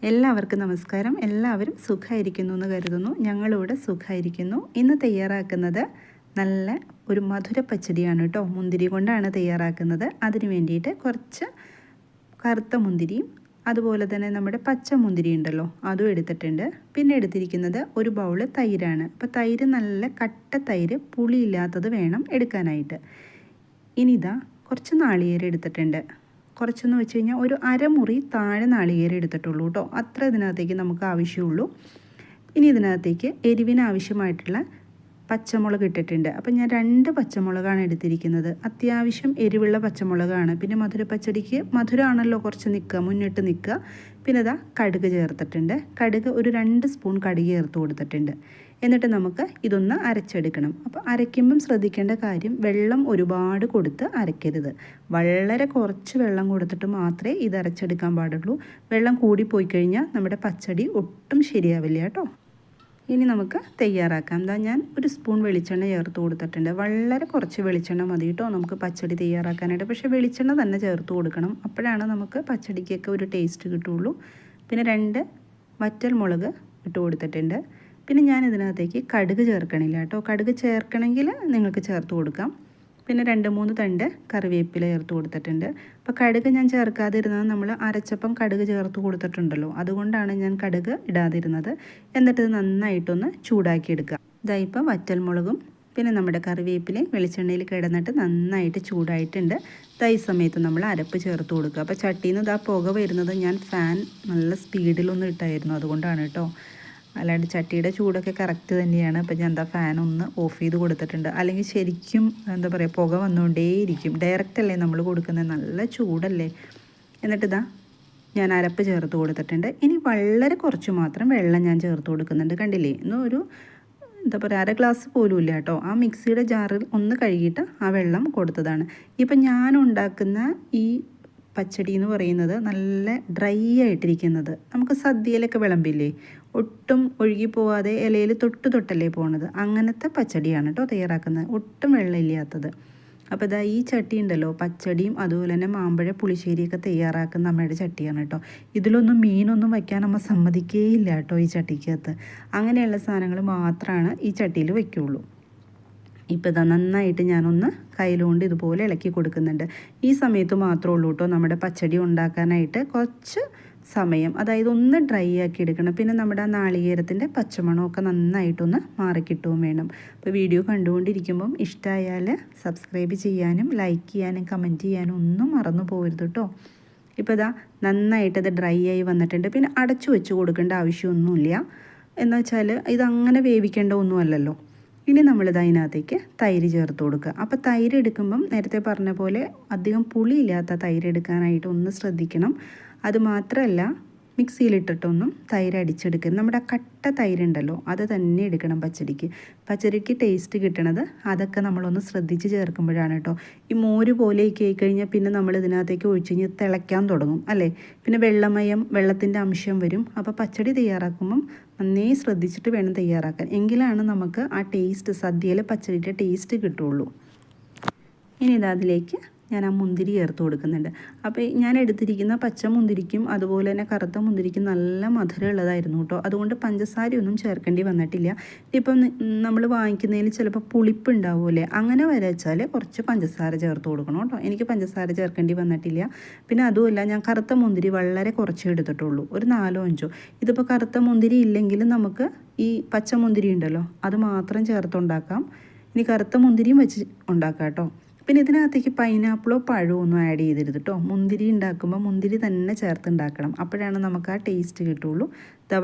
എല്ലാവർക്കും നമസ്കാരം. എല്ലാവരും സുഖമായിരിക്കുന്നു എന്ന് കരുതുന്നു. ഞങ്ങളിവിടെ സുഖമായിരിക്കുന്നു. ഇന്ന് തയ്യാറാക്കുന്നത് നല്ല ഒരു മധുര പച്ചടിയാണ് കേട്ടോ. മുന്തിരി കൊണ്ടാണ് തയ്യാറാക്കുന്നത്. അതിന് വേണ്ടിയിട്ട് കുറച്ച് കറുത്ത മുന്തിരിയും അതുപോലെ തന്നെ നമ്മുടെ പച്ച മുന്തിരി ഉണ്ടല്ലോ അതും എടുത്തിട്ടുണ്ട്. പിന്നെ എടുത്തിരിക്കുന്നത് ഒരു ബൗള് തൈരാണ്. അപ്പോൾ തൈര് നല്ല കട്ട തൈര്, പുളിയില്ലാത്തത് വേണം എടുക്കാനായിട്ട്. ഇനി ഇതാ കുറച്ച് നാളികേരം എടുത്തിട്ടുണ്ട്. കുറച്ചെന്ന് വെച്ച് കഴിഞ്ഞാൽ ഒരു അരമുറി താഴെ നാളികേരം എടുത്തിട്ടുള്ളൂ കേട്ടോ. അത്ര ഇതിനകത്തേക്ക് നമുക്ക് ആവശ്യമുള്ളൂ. ഇനി ഇതിനകത്തേക്ക് എരിവിന് ആവശ്യമായിട്ടുള്ള പച്ചമുളക് ഇട്ടിട്ടുണ്ട്. അപ്പം ഞാൻ 2 പച്ചമുളകാണ് എടുത്തിരിക്കുന്നത്. അത്യാവശ്യം എരിവുള്ള പച്ചമുളകാണ്. പിന്നെ മധുരപ്പച്ചടിക്ക് മധുരമാണല്ലോ കുറച്ച് മുന്നിട്ട് നിൽക്കുക. പിന്നെ ഇതാ കടുക് ചേർത്തിട്ടുണ്ട്. കടുക് ഒരു 2 സ്പൂൺ കടുക് ചേർത്ത് കൊടുത്തിട്ടുണ്ട്. എന്നിട്ട് നമുക്ക് ഇതൊന്ന് അരച്ചെടുക്കണം. അപ്പോൾ അരയ്ക്കുമ്പം ശ്രദ്ധിക്കേണ്ട കാര്യം, വെള്ളം ഒരുപാട് കൊടുത്ത് അരയ്ക്കരുത്. വളരെ കുറച്ച് വെള്ളം കൊടുത്തിട്ട് മാത്രമേ ഇത് അരച്ചെടുക്കാൻ പാടുള്ളൂ. വെള്ളം കൂടിപ്പോയി കഴിഞ്ഞാൽ നമ്മുടെ പച്ചടി ഒട്ടും ശരിയാവില്ല കേട്ടോ. ഇനി നമുക്ക് തയ്യാറാക്കാം. എന്താ, ഞാൻ ഒരു സ്പൂൺ വെളിച്ചെണ്ണ ചേർത്ത് കൊടുത്തിട്ടുണ്ട്. വളരെ കുറച്ച് വെളിച്ചെണ്ണ മതി കേട്ടോ നമുക്ക് പച്ചടി തയ്യാറാക്കാനായിട്ട്. പക്ഷേ വെളിച്ചെണ്ണ തന്നെ ചേർത്ത് കൊടുക്കണം. അപ്പോഴാണ് നമുക്ക് പച്ചടിക്കൊക്കെ ഒരു ടേസ്റ്റ് കിട്ടുള്ളൂ. പിന്നെ 2 വറ്റൽ മുളക് ഇട്ട് കൊടുത്തിട്ടുണ്ട്. പിന്നെ ഞാൻ ഇതിനകത്തേക്ക് കടുക് ചേർക്കണില്ല കേട്ടോ. കടുക് ചേർക്കണമെങ്കിൽ നിങ്ങൾക്ക് ചേർത്ത് കൊടുക്കാം. പിന്നെ 2-3 തണ്ട് കറിവേപ്പില ചേർത്ത് കൊടുത്തിട്ടുണ്ട്. അപ്പോൾ കടുക് ഞാൻ ചേർക്കാതിരുന്നത് നമ്മൾ അരച്ചപ്പം കടുക് ചേർത്ത് കൊടുത്തിട്ടുണ്ടല്ലോ, അതുകൊണ്ടാണ് ഞാൻ കടുക് ഇടാതിരുന്നത്. എന്നിട്ട് ഇത് നന്നായിട്ടൊന്ന് ചൂടാക്കി എടുക്കുക. ഇതാ ഇപ്പോൾ വറ്റൽമുളകും പിന്നെ നമ്മുടെ കറിവേപ്പിലയും വെളിച്ചെണ്ണയിൽ കിടന്നിട്ട് നന്നായിട്ട് ചൂടായിട്ടുണ്ട്. ഈ സമയത്ത് നമ്മൾ അരപ്പ് ചേർത്ത് കൊടുക്കുക. അപ്പോൾ ചട്ടിയിൽ നിന്ന് പുക വരുന്നത് ഞാൻ ഫാൻ നല്ല സ്പീഡിലൊന്നും ഇട്ടായിരുന്നു, അതുകൊണ്ടാണ് കേട്ടോ. അല്ലാണ്ട് ചട്ടിയുടെ ചൂടൊക്കെ കറക്റ്റ് തന്നെയാണ്. അപ്പോൾ ഞാൻ ഫാൻ ഒന്ന് ഓഫ് ചെയ്ത് കൊടുത്തിട്ടുണ്ട്. അല്ലെങ്കിൽ ശരിക്കും എന്താ പറയുക, പുക വന്നുകൊണ്ടേയിരിക്കും. ഡയറക്റ്റ് അല്ലേ നമ്മൾ കൊടുക്കുന്നത്, നല്ല ചൂടല്ലേ. എന്നിട്ട് ഞാൻ അരപ്പ് ചേർത്ത് കൊടുത്തിട്ടുണ്ട്. ഇനി വളരെ കുറച്ച് മാത്രം വെള്ളം ഞാൻ ചേർത്ത് കൊടുക്കുന്നുണ്ട്. കണ്ടില്ലേ, ഒരു എന്താ പറയുക, 1/2 ഗ്ലാസ് പോലും ഇല്ല കേട്ടോ. ആ മിക്സിയുടെ ജാറിൽ ഒന്ന് കഴുകിയിട്ട് ആ വെള്ളം കൊടുത്തതാണ്. ഇപ്പം ഞാൻ ഉണ്ടാക്കുന്ന ഈ പച്ചടി എന്ന് പറയുന്നത് നല്ല ഡ്രൈ ആയിട്ടിരിക്കുന്നത്. നമുക്ക് സദ്യയിലൊക്കെ വിളമ്പില്ലേ, ഒട്ടും ഒഴുകി പോവാതെ ഇലയിൽ തൊട്ടല്ലേ പോണത്, അങ്ങനത്തെ പച്ചടിയാണ് കേട്ടോ തയ്യാറാക്കുന്നത്. ഒട്ടും വെള്ളമില്ലാത്തത്. അപ്പോൾ ഈ ചട്ടി ഉണ്ടല്ലോ, പച്ചടിയും അതുപോലെ തന്നെ മാമ്പഴ പുളിശ്ശേരിയൊക്കെ തയ്യാറാക്കുന്ന അമ്മയുടെ ചട്ടിയാണ് കേട്ടോ. ഇതിലൊന്നും മീനൊന്നും വയ്ക്കാൻ അമ്മ സമ്മതിക്കേയില്ല കേട്ടോ ഈ ചട്ടിക്കകത്ത്. അങ്ങനെയുള്ള സാധനങ്ങൾ മാത്രമാണ് ഈ ചട്ടിയിൽ വയ്ക്കുള്ളൂ. ഇപ്പോൾ നന്നായിട്ട് ഞാനൊന്ന് കയ്യിലുകൊണ്ട് ഇതുപോലെ ഇളക്കി കൊടുക്കുന്നുണ്ട്. ഈ സമയത്ത് മാത്രമേ ഉള്ളൂ കേട്ടോ നമ്മുടെ പച്ചടി ഉണ്ടാക്കാനായിട്ട് കുറച്ച് സമയം, അതായത് ഒന്ന് ഡ്രൈ ആക്കി എടുക്കണം. പിന്നെ നമ്മുടെ ആ നാളികേരത്തിൻ്റെ പച്ചമണമൊക്കെ നന്നായിട്ടൊന്ന് മാറിക്കിട്ടുകയും വേണം. അപ്പോൾ വീഡിയോ കണ്ടുകൊണ്ടിരിക്കുമ്പം ഇഷ്ടമായാൽ സബ്സ്ക്രൈബ് ചെയ്യാനും ലൈക്ക് ചെയ്യാനും കമൻറ്റ് ചെയ്യാനും ഒന്നും മറന്നു പോകരുത് കേട്ടോ. ഇപ്പോൾ നന്നായിട്ടത് ഡ്രൈ ആയി വന്നിട്ടുണ്ട്. പിന്നെ അടച്ചു വെച്ച് കൊടുക്കേണ്ട ആവശ്യമൊന്നുമില്ല. എന്ന് വെച്ചാൽ ഇതങ്ങനെ വേവിക്കേണ്ട ഒന്നുമല്ലല്ലോ. ഇനി നമ്മളിത് അതിനകത്തേക്ക് തൈര് ചേർത്ത് കൊടുക്കുക. അപ്പോൾ തൈര് എടുക്കുമ്പം നേരത്തെ പറഞ്ഞ പോലെ അധികം പുളിയില്ലാത്ത തൈര് എടുക്കാനായിട്ട് ഒന്ന് ശ്രദ്ധിക്കണം. അതുമാത്രമല്ല, മിക്സിയിലിട്ടിട്ടൊന്നും തൈര് അടിച്ചെടുക്കരുത്. നമ്മുടെ കട്ട തൈരുണ്ടല്ലോ അത് തന്നെ എടുക്കണം പച്ചടിക്ക് ടേസ്റ്റ് കിട്ടണത്. അതൊക്കെ നമ്മളൊന്ന് ശ്രദ്ധിച്ച് ചേർക്കുമ്പോഴാണ് കേട്ടോ. ഈ മോര് പോലെയൊക്കെ ആയിക്കഴിഞ്ഞാൽ പിന്നെ നമ്മൾ ഇതിനകത്തേക്ക് ഒഴിച്ച് കഴിഞ്ഞാൽ തിളയ്ക്കാൻ തുടങ്ങും അല്ലേ. പിന്നെ വെള്ളത്തിൻ്റെ അംശം വരും. അപ്പോൾ പച്ചടി തയ്യാറാക്കുമ്പം നന്നേ ശ്രദ്ധിച്ചിട്ട് വേണം തയ്യാറാക്കാൻ. എങ്കിലാണ് നമുക്ക് ആ ടേസ്റ്റ്, സദ്യയിലെ പച്ചടിയുടെ ടേസ്റ്റ് കിട്ടുള്ളൂ. ഇനി അതിലേക്ക് ഞാൻ ആ മുന്തിരി ചേർത്ത് കൊടുക്കുന്നുണ്ട്. അപ്പോൾ ഞാൻ എടുത്തിരിക്കുന്ന പച്ച മുന്തിരിക്കും അതുപോലെ തന്നെ കറുത്ത മുന്തിരിക്കും നല്ല മധുരം ഉള്ളതായിരുന്നു കേട്ടോ. അതുകൊണ്ട് പഞ്ചസാരയൊന്നും ചേർക്കേണ്ടി വന്നിട്ടില്ല. ഇപ്പം നമ്മൾ വാങ്ങിക്കുന്നതിൽ ചിലപ്പോൾ പുളിപ്പ് ഉണ്ടാവുമല്ലേ, അങ്ങനെ വരച്ചാൽ കുറച്ച് പഞ്ചസാര ചേർത്ത് കൊടുക്കണം കേട്ടോ. എനിക്ക് പഞ്ചസാര ചേർക്കേണ്ടി വന്നിട്ടില്ല. പിന്നെ അതുമല്ല, ഞാൻ കറുത്ത മുന്തിരി വളരെ കുറച്ചേ എടുത്തിട്ടുള്ളൂ, ഒരു 4-5. ഇതിപ്പോൾ കറുത്ത മുന്തിരി ഇല്ലെങ്കിൽ നമുക്ക് ഈ പച്ച മുന്തിരി ഉണ്ടല്ലോ അത് മാത്രം ചേർത്തുണ്ടാക്കാം. ഇനി കറുത്ത മുന്തിരിയും വെച്ച് ഉണ്ടാക്കാം കേട്ടോ. പിന്നെ ഇതിനകത്തേക്ക് പൈനാപ്പിളോ പഴമോ ഒന്നും ആഡ് ചെയ്തരുത് കേട്ടോ. മുന്തിരി ഉണ്ടാക്കുമ്പോൾ മുന്തിരി തന്നെ ചേർത്ത് ഉണ്ടാക്കണം, അപ്പോഴാണ് നമുക്ക് ആ ടേസ്റ്റ് കിട്ടുള്ളൂ.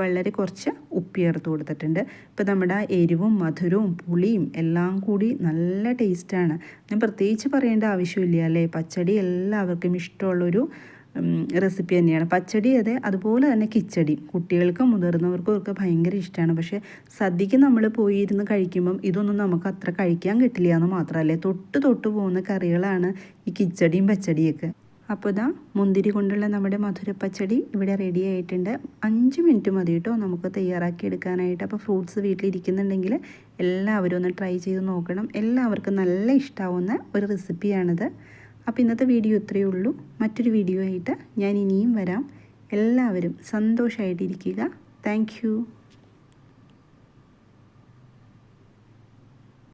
വളരെ കുറച്ച് ഉപ്പ് ചേർത്ത് കൊടുത്തിട്ടുണ്ട്. ഇപ്പോൾ നമ്മുടെ എരിവും മധുരവും പുളിയും എല്ലാം കൂടി നല്ല ടേസ്റ്റാണ്. ഞാൻ പ്രത്യേകിച്ച് പറയേണ്ട ആവശ്യമില്ല അല്ലേ. പച്ചടി എല്ലാവർക്കും ഇഷ്ടമുള്ളൊരു റെസിപ്പി തന്നെയാണ് പച്ചടി. അതുപോലെ തന്നെ കിച്ചടി കുട്ടികൾക്കും മുതിർന്നവർക്കും ഒക്കെ ഭയങ്കര ഇഷ്ടമാണ്. പക്ഷേ സദ്യക്ക് നമ്മൾ പോയിരുന്ന് കഴിക്കുമ്പം ഇതൊന്നും നമുക്ക് അത്ര കഴിക്കാൻ കിട്ടില്ല എന്ന് മാത്രമല്ലേ, തൊട്ട് പോകുന്ന കറികളാണ് ഈ കിച്ചടിയും പച്ചടിയൊക്കെ. അപ്പോൾ മുന്തിരി കൊണ്ടുള്ള നമ്മുടെ മധുരപ്പച്ചടി ഇവിടെ റെഡി ആയിട്ടുണ്ട്. 5 മിനിറ്റ് മതി കേട്ടോ നമുക്ക് തയ്യാറാക്കി എടുക്കാനായിട്ട്. അപ്പോൾ ഫ്രൂട്ട്സ് വീട്ടിലിരിക്കുന്നുണ്ടെങ്കിൽ എല്ലാവരും ഒന്ന് ട്രൈ ചെയ്ത് നോക്കണം. എല്ലാവർക്കും നല്ല ഇഷ്ടമാവുന്ന ഒരു റെസിപ്പിയാണിത്. അപ്പോൾ ഇന്നത്തെ വീഡിയോ ഇത്രയേ ഉള്ളൂ. മറ്റൊരു വീഡിയോ ആയിട്ട് ഞാൻ ഇനിയും വരാം. എല്ലാവരും സന്തോഷമായിട്ടിരിക്കുക. Thank you.